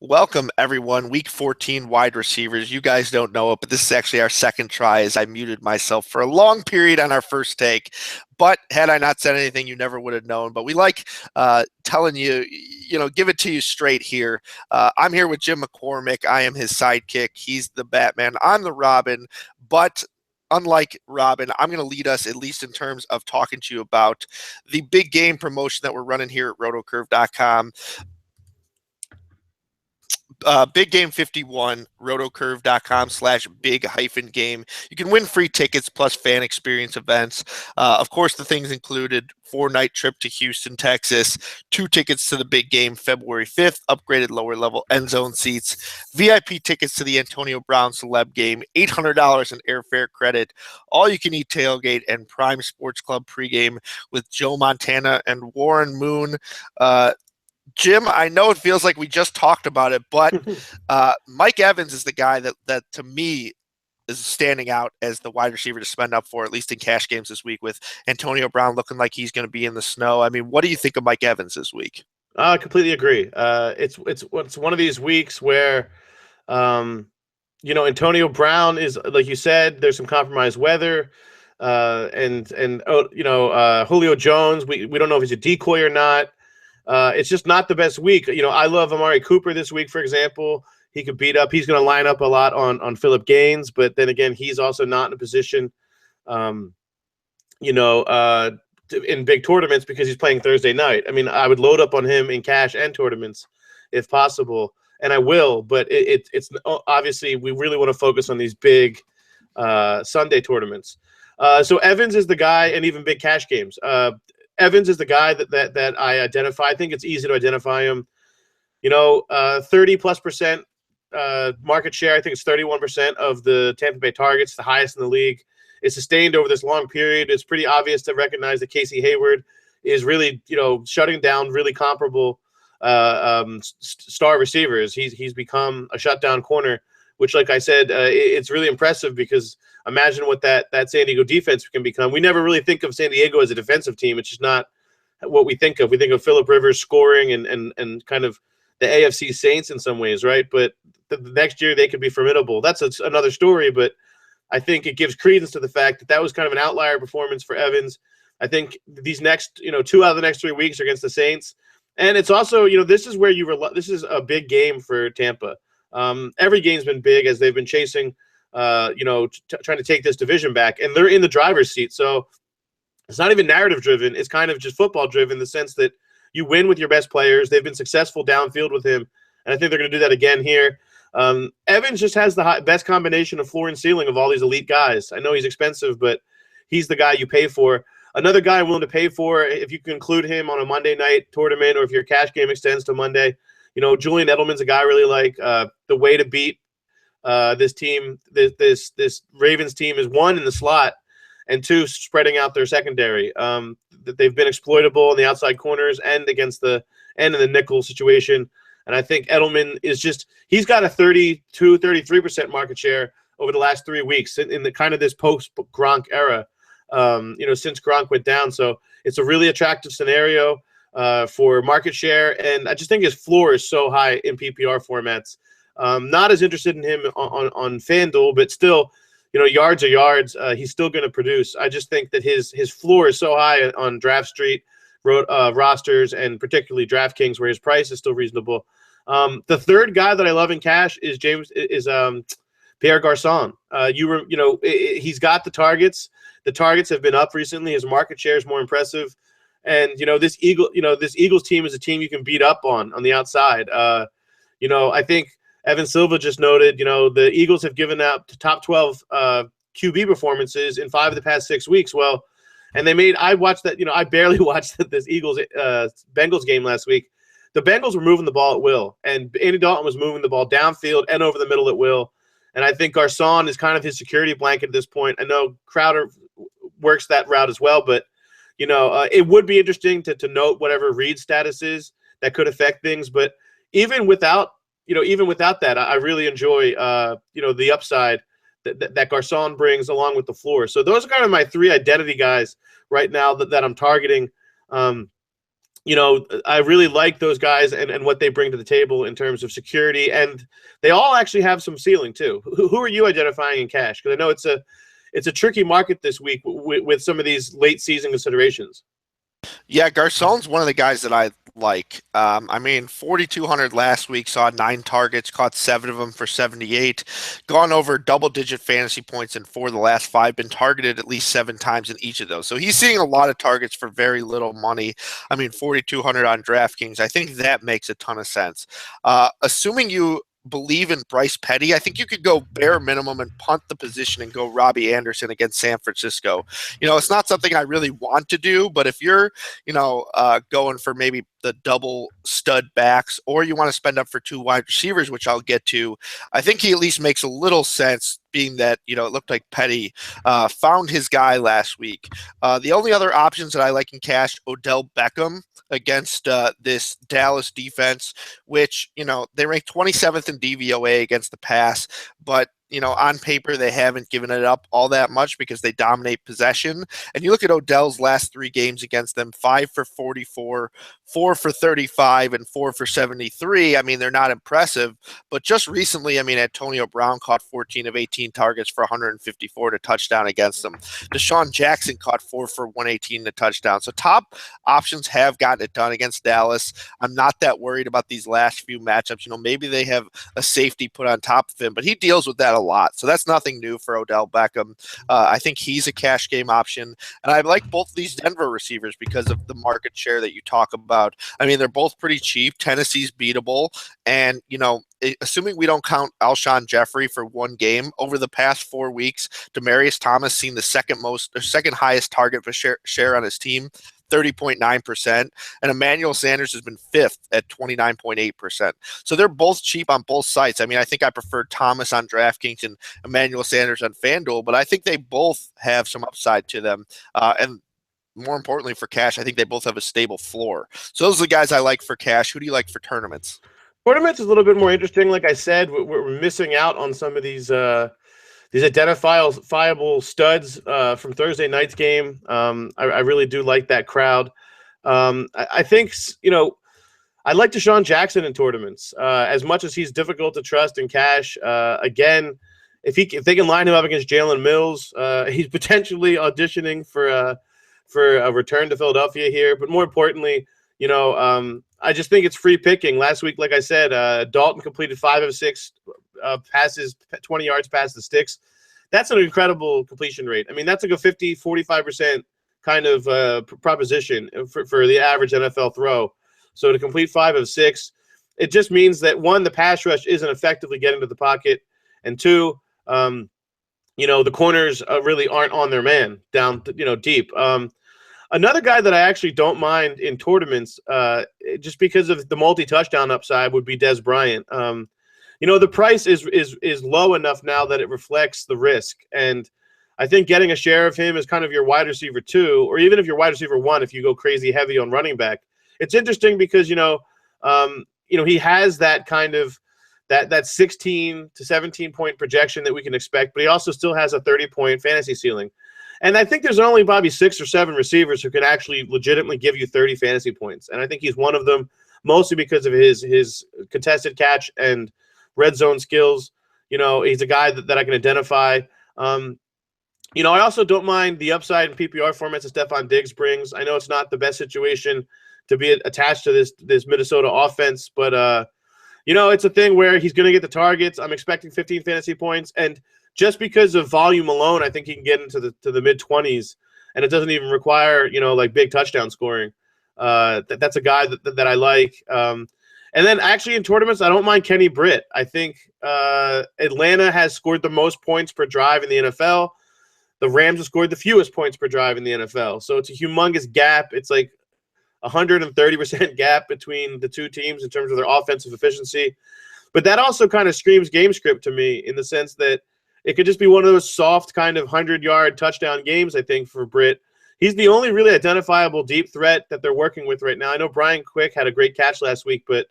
Welcome, everyone. Week 14 wide receivers. You guys don't know it, but this is actually our second try as I muted myself for a long period on our first take. But had I not said anything, you never would have known. But we like telling you, give it to you straight here. I'm here with Jim McCormick. I am his sidekick. He's the Batman. I'm the Robin. But unlike Robin, I'm going to lead us, at least in terms of talking to you about the big game promotion that we're running here at rotocurve.com. Big Game 51, rotocurve.com/big-game. You can win free tickets plus fan experience events. Of course, the things included 4-night trip to Houston, Texas, 2 tickets to the big game February 5th, upgraded lower level end zone seats, VIP tickets to the Antonio Brown celeb game, $800 in airfare credit, all you can eat tailgate, and Prime Sports Club pregame with Joe Montana and Warren Moon. Jim, I know it feels like we just talked about it, but Mike Evans is the guy that to me is standing out as the wide receiver to spend up for, at least in cash games this week, with Antonio Brown looking like he's going to be in the snow. I mean, what do you think of Mike Evans this week? I completely agree. It's one of these weeks where, Antonio Brown is, like you said, there's some compromised weather, and Julio Jones. We don't know if he's a decoy or not. It's just not the best week. I love Amari Cooper this week, for example. He could beat up. He's going to line up a lot on Phillip Gaines, but then again, he's also not in a position, in big tournaments because he's playing Thursday night. I mean, I would load up on him in cash and tournaments if possible, and I will. But it's obviously we really want to focus on these big Sunday tournaments. So Evans is the guy, and even big cash games. Evans is the guy that I identify. I think it's easy to identify him. 30+% market share. I think it's 31% of the Tampa Bay targets, the highest in the league. It's sustained over this long period. It's pretty obvious to recognize that Casey Hayward is really, shutting down really comparable star receivers. He's become a shutdown corner, which, like I said, it's really impressive because imagine what that San Diego defense can become. We never really think of San Diego as a defensive team. It's just not what we think of. We think of Phillip Rivers scoring and kind of the AFC Saints in some ways, right? But the next year they could be formidable. That's another story, but I think it gives credence to the fact that was kind of an outlier performance for Evans. I think these next, 2 out of the next 3 weeks are against the Saints. And it's also, this is where this is a big game for Tampa. Every game's been big as they've been chasing, trying to take this division back, and they're in the driver's seat. So it's not even narrative driven. It's kind of just football driven in the sense that you win with your best players. They've been successful downfield with him, and I think they're going to do that again here. Evans just has the best combination of floor and ceiling of all these elite guys. I know he's expensive, but he's the guy you pay for. Another guy I'm willing to pay for, if you can include him on a Monday night tournament or if your cash game extends to Monday, Julian Edelman's a guy I really like. The way to beat this team, this Ravens team, is 1, in the slot, and 2, spreading out their secondary. They've been exploitable in the outside corners and against the end of the nickel situation. And I think Edelman he's got a 33% market share over the last 3 weeks in the kind of this post-Gronk era, since Gronk went down. So it's a really attractive scenario for market share. And I just think his floor is so high in PPR formats. Not as interested in him on FanDuel, but still, yards are yards. He's still going to produce. I just think that his floor is so high on Draft Street rosters, and particularly DraftKings, where his price is still reasonable. The third guy that I love in cash is Pierre Garçon. He's got the targets. The targets have been up recently. His market share is more impressive. And, this Eagles team is a team you can beat up on the outside. I think Evan Silva just noted, the Eagles have given out top 12 QB performances in 5 of the past 6 weeks. Well, and I watched that, I barely watched this Eagles Bengals game last week. The Bengals were moving the ball at will, and Andy Dalton was moving the ball downfield and over the middle at will. And I think Garçon is kind of his security blanket at this point. I know Crowder works that route as well, but it would be interesting to note whatever Reed's status is that could affect things. But even without that, I really enjoy the upside that Garçon brings along with the floor. So those are kind of my 3 identity guys right now that I'm targeting. I really like those guys and what they bring to the table in terms of security, and they all actually have some ceiling too. Who are you identifying in cash? Because I know it's a tricky market this week with some of these late season considerations. Yeah, Garcon's one of the guys that I like. 4,200 last week, saw 9 targets, caught 7 of them for 78, gone over double-digit fantasy points in 4 of the last 5, been targeted at least 7 times in each of those. So he's seeing a lot of targets for very little money. 4,200 on DraftKings. I think that makes a ton of sense. Assuming you believe in Bryce Petty, I think you could go bare minimum and punt the position and go Robbie Anderson against San Francisco. It's not something I really want to do, but if you're, going for maybe the double stud backs, or you want to spend up for 2 wide receivers, which I'll get to, I think he at least makes a little sense, being that, it looked like Petty found his guy last week. The only other options that I like in cash, Odell Beckham against this Dallas defense, which, they rank 27th in DVOA against the pass, but on paper, they haven't given it up all that much because they dominate possession. And you look at Odell's last 3 games against them, 5 for 44, 4 for 35, and 4 for 73. They're not impressive, but just recently, Antonio Brown caught 14 of 18 targets for 154 to touchdown against them. Deshaun Jackson caught 4 for 118 to touchdown. So top options have gotten it done against Dallas. I'm not that worried about these last few matchups. Maybe they have a safety put on top of him, but he deals with that a lot. So that's nothing new for Odell Beckham. I think he's a cash game option. And I like both of these Denver receivers because of the market share that you talk about. They're both pretty cheap. Tennessee's beatable. And, assuming we don't count Alshon Jeffrey for 1 game, over the past 4 weeks, Demaryius Thomas seen the second highest target for share on his team, 30.9%, and Emmanuel Sanders has been 5th at 29.8%. So they're both cheap on both sites. I think I prefer Thomas on DraftKings and Emmanuel Sanders on FanDuel, but I think they both have some upside to them. And more importantly for cash, I think they both have a stable floor. So those are the guys I like for cash. Who do you like for tournaments? Tournaments is a little bit more interesting. Like I said, we're missing out on some of these identifiable studs from Thursday night's game. I really do like that crowd. I think, I like Deshaun Jackson in tournaments as much as he's difficult to trust in cash. Again, if they can line him up against Jalen Mills, he's potentially auditioning for a return to Philadelphia here. But more importantly, I just think it's free picking. Last week, like I said, Dalton completed 5 of 6 passes, 20 yards past the sticks. That's an incredible completion rate. That's like a 45% kind of proposition for the average NFL throw. So to complete 5 of 6, it just means that 1, the pass rush isn't effectively getting to the pocket, and 2, the corners really aren't on their man down, deep. Another guy that I actually don't mind in tournaments, just because of the multi-touchdown upside, would be Dez Bryant. The price is low enough now that it reflects the risk, and I think getting a share of him is kind of your wide receiver 2, or even if you're wide receiver 1, if you go crazy heavy on running back. It's interesting because he has that kind of that 16 to 17 point projection that we can expect, but he also still has a 30-point fantasy ceiling. And I think there's only probably 6 or 7 receivers who can actually legitimately give you 30 fantasy points. And I think he's one of them, mostly because of his contested catch and red zone skills. He's a guy that I can identify. I also don't mind the upside in PPR formats that Stephon Diggs brings. I know it's not the best situation to be attached to this Minnesota offense, but it's a thing where he's going to get the targets. I'm expecting 15 fantasy points, and just because of volume alone, I think he can get into the mid-20s, and it doesn't even require, like big touchdown scoring. That's a guy that I like. And then actually in tournaments, I don't mind Kenny Britt. I think Atlanta has scored the most points per drive in the NFL. The Rams have scored the fewest points per drive in the NFL. So it's a humongous gap. It's like 130% gap between the two teams in terms of their offensive efficiency. But that also kind of screams game script to me, in the sense that it could just be one of those soft kind of 100-yard touchdown games, I think, for Britt. He's the only really identifiable deep threat that they're working with right now. I know Brian Quick had a great catch last week, but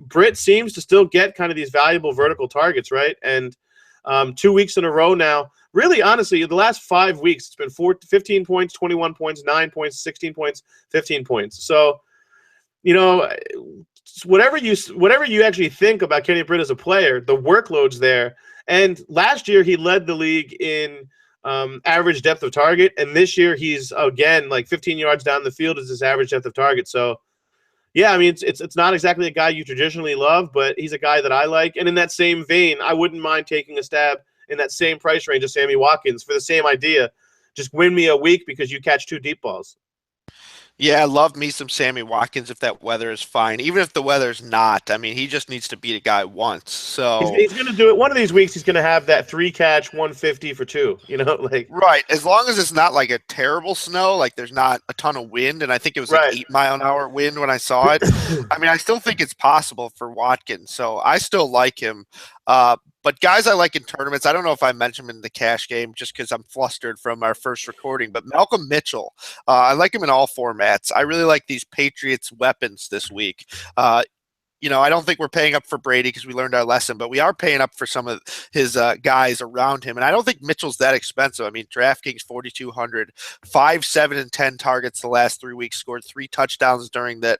Britt seems to still get kind of these valuable vertical targets, right? And 2 weeks in a row now, really, honestly, the last 5 weeks, it's been 15 points, 21 points, 9 points, 16 points, 15 points. So, you know, whatever you actually think about Kenny Britt as a player, the workload's there. And last year, he led the league in average depth of target. And this year, he's, again, like 15 yards down the field is his average depth of target. So, yeah, I mean, it's not exactly a guy you traditionally love, but he's a guy that I like. And in that same vein, I wouldn't mind taking a stab in that same price range of Sammy Watkins for the same idea. Just win me a week because you catch 2 deep balls. Yeah, I love me some Sammy Watkins if that weather is fine. Even if the weather's not, I mean, he just needs to beat a guy once. So He's going to do it. One of these weeks, he's going to have that 3-catch, 150 for 2. You know, like right, as long as it's not like a terrible snow, like there's not a ton of wind, and I think it was like right. 8-mile-an-hour wind when I saw it. I mean, I still think it's possible for Watkins, so I still like him. But guys I like in tournaments, I don't know if I mentioned him in the cash game just because I'm flustered from our first recording, but Malcolm Mitchell, I like him in all formats. I really like these Patriots weapons this week. You know, I don't think we're paying up for Brady because we learned our lesson, but we are paying up for some of his guys around him. And I don't think Mitchell's that expensive. I mean, DraftKings 4,200, 5, 7, and 10 targets the last 3 weeks, scored 3 touchdowns during that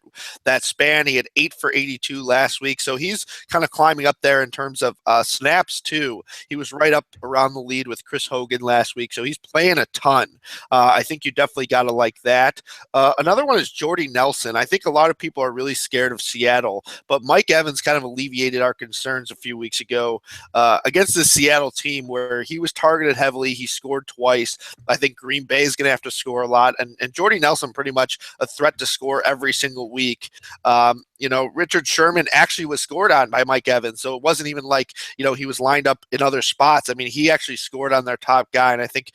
span. He had 8 for 82 last week. So he's kind of climbing up there in terms of snaps too. He was right up around the lead with Chris Hogan last week. So he's playing a ton. I think you definitely got to like that. Another one is Jordy Nelson. I think a lot of people are really scared of Seattle, but Mike Evans kind of alleviated our concerns a few weeks ago against the Seattle team where he was targeted heavily. He scored twice. I think Green Bay is going to have to score a lot. And Jordy Nelson pretty much a threat to score every single week. You know, Richard Sherman actually was scored on by Mike Evans. So it wasn't even like, you know, he was lined up in other spots. I mean, he actually scored on their top guy. And I think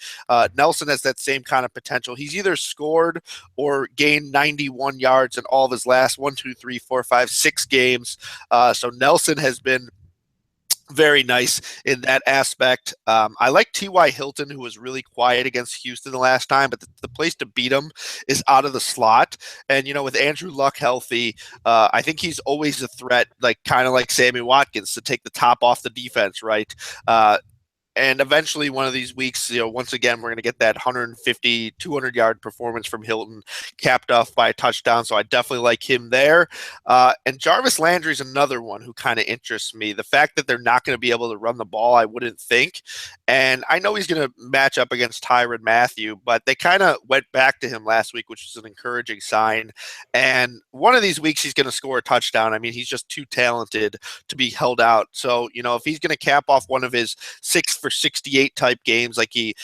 Nelson has that same kind of potential. He's either scored or gained 91 yards in all of his last 6 games. So Nelson has been very nice in that aspect. I like T.Y. Hilton, who was really quiet against Houston the last time, but the place to beat him is out of the slot. And, you know, with Andrew Luck healthy, I think he's always a threat, like kind of like Sammy Watkins, to take the top off the defense, right? And eventually one of these weeks, you know, once again, we're going to get that 150, 200-yard performance from Hilton capped off by a touchdown. So I definitely like him there. And Jarvis Landry is another one who kind of interests me. The fact that they're not going to be able to run the ball, I wouldn't think. And I know he's going to match up against Tyrann Mathieu, but they kind of went back to him last week, which is an encouraging sign. And one of these weeks, he's going to score a touchdown. I mean, he's just too talented to be held out. So, you know, if he's going to cap off one of his 6 for 68 type games like he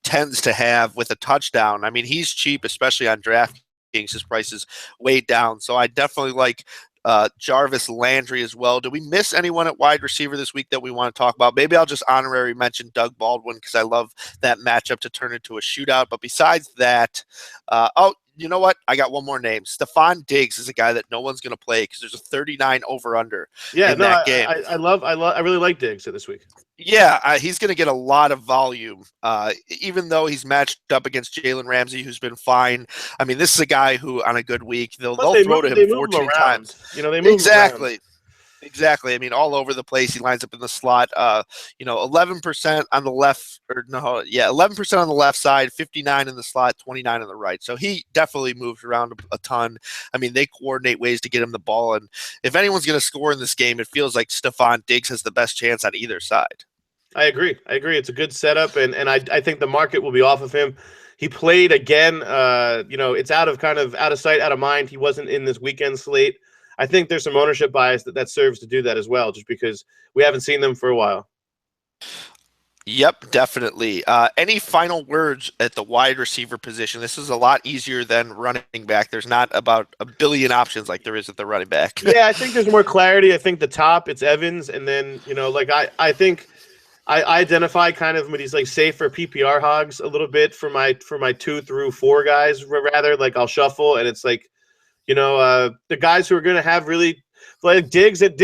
tends to have with a touchdown, I mean, he's cheap, especially on DraftKings. His price is way down. So I definitely like Jarvis Landry as well. Did we miss anyone at wide receiver this week that we want to talk about? Maybe I'll just honorary mention Doug Baldwin because I love that matchup to turn into a shootout. But besides that, you know what? I got one more name. Stephon Diggs is a guy that no one's going to play because there's a 39 over/under in that game. I really like Diggs this week. Yeah, he's going to get a lot of volume, even though he's matched up against Jalen Ramsey, who's been fine. I mean, this is a guy who, on a good week, they'll throw to him 14 times. You know, they move exactly. Exactly. I mean, all over the place. He lines up in the slot. 11% on the left, 11% on the left side, 59 in the slot, 29 on the right. So he definitely moves around a ton. I mean, they coordinate ways to get him the ball. And if anyone's going to score in this game, it feels like Stephon Diggs has the best chance on either side. I agree. It's a good setup, and I think the market will be off of him. He played again. It's out of sight, out of mind. He wasn't in this weekend slate. I think there's some ownership bias that serves to do that as well, just because we haven't seen them for a while. Yep, definitely. Any final words at the wide receiver position? This is a lot easier than running back. There's not about a billion options like there is at the running back. Yeah, I think there's more clarity. I think the top, it's Evans, and then I think I identify kind of with these like safer PPR hogs a little bit for my 2 through 4 guys. Rather, like I'll shuffle, and it's like, the guys who are going to have really like Diggs and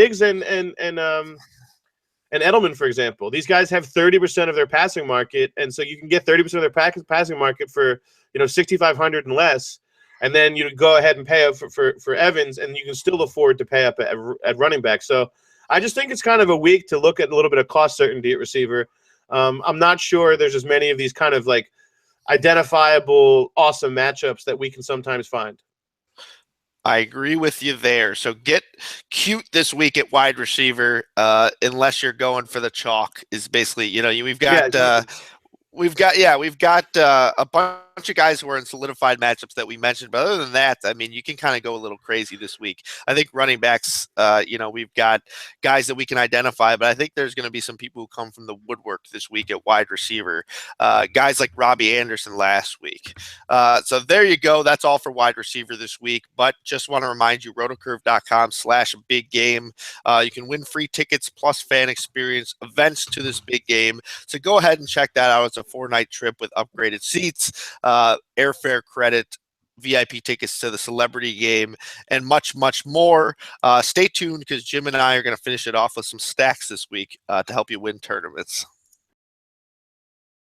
Edelman, for example. These guys have 30% of their passing market, and so you can get 30% of their passing market for 6,500 and less, and then you go ahead and pay up for Evans, and you can still afford to pay up at running back. So I just think it's kind of a week to look at a little bit of cost certainty at receiver. I'm not sure there's as many of these kind of like identifiable awesome matchups that we can sometimes find. I agree with you there. So get cute this week at wide receiver, unless you're going for the chalk. Is basically, we've got a bunch of guys who are in solidified matchups that we mentioned, but other than that, I mean, you can kind of go a little crazy this week. I think running backs, we've got guys that we can identify, but I think there's going to be some people who come from the woodwork this week at wide receiver, guys like Robbie Anderson last week. So there you go. That's all for wide receiver this week, but just want to remind you, rotocurve.com/big game. You can win free tickets plus fan experience events to this big game. So go ahead and check that out. It's a 4-night trip with upgraded seats, airfare credit, VIP tickets to the celebrity game, and much, much more. Stay tuned because Jim and I are going to finish it off with some stacks this week to help you win tournaments.